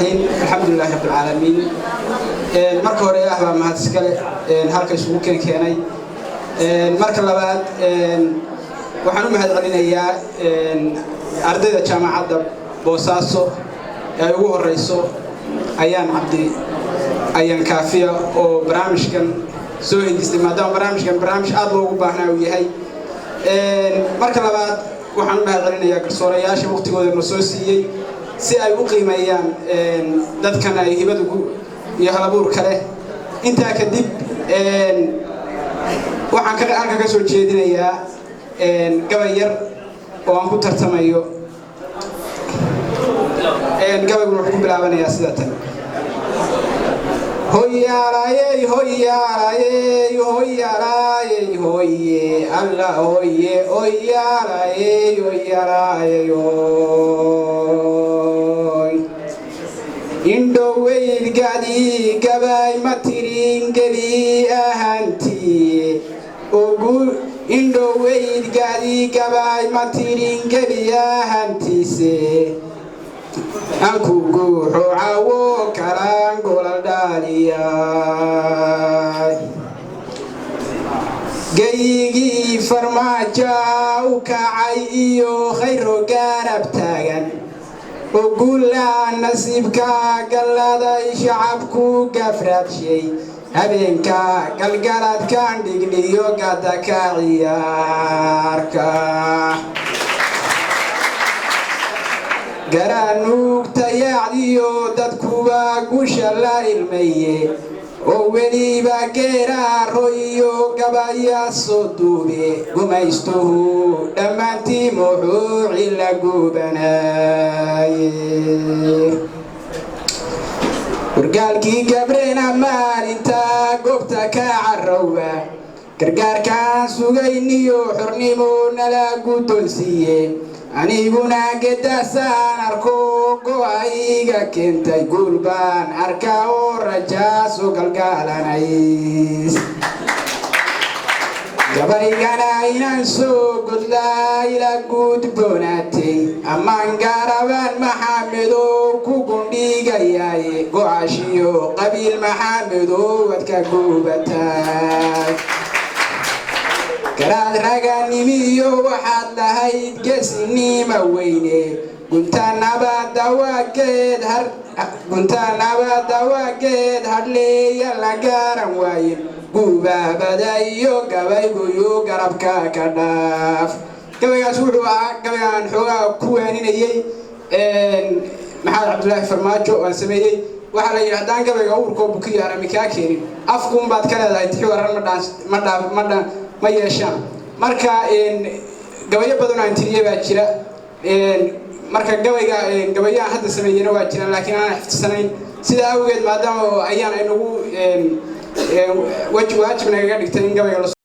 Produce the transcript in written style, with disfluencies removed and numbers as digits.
الحمد لله رب العالمين. marka hore ahba mahad iskale halka isugu keenay marka labaad waxaan u mahad celinayaa ardayda jaamacadda Boosaaso ee ugu horeyso ayaan Cabdi ayaan Kaafiya oo barnaamijkan soo hindistay maadaama barnaamij aad loogu baahnaa uu yahay marka labaad waxaan u mahad celinayaa garsoorayaasha waqtigooda ma soo siiyay si ay u qiimeeyaan dadkan ay hibadu iyo halabuur kale inta ka dib waxaan ka soo jeedinayaa gabay yar oo aan ku tartamayo gabaygu wuxuu ku bilaabanayaa sida tan hoyaalay hoyaalay hoyaalay hoye alla hoye hoyaalay hoyaalay indo weyd gadi gabay matirin geli ahanti ogu indo weyd gadi gabay matirin geli ahantise anku guuxo cawo kalaan golal dhaaliyay gayigii farmaajo u kacay iyo khayro gaarab taagan ogula nasiibka galaday shacabku gafradshay habeenka galgaladkan dhigdhiyo gada ka ciyaarka garanuugta yaacdiyo dadkuwa gusha la ilmaye oo weliba geeraaro iyo gabaya soo duube gumaystuhu dhammaantii muxuuci la gubanaye wargaalkii gabreena maalinta goobta ka carrowa gargaarkaan sugayniyo xornimo nala guddoonsiiye aniguna gedaasaan arko go'ayga keentay guul baan arkaa oo rajaaso galgaalanays gabaygana inaan soo godlaa ila gudboonaatay ammaan gaarabaan maxamedow ku gundhigayaaye go'ashiyo qabiil maxamedow wadka gubatay garaad raganimiyo waxaad lahayd geesinima weyne guntaanabadawageed hadleeya la gaaran waayin gubaabada iyo gabayguyu garabka ka dhaaf gabaygaas wuxuu ahaa gabaygaan xoogaa ku waaninayay maxamed cabdulaahi farmaajo aan sameeyey waxaa la yidhi haddaan gabayga uurkoo bukiyo arami kaa keenin afkuun baad ka leedahay tixi waran ma yeeshaan marka gabayo badan aan tiriyay baa jira marka gabayaan hadda sameeyana waa jiraan laakiin aan xiftisanayn sida awgeed maadaama ayaan inagu waajib nagaga dhigtay in gabayga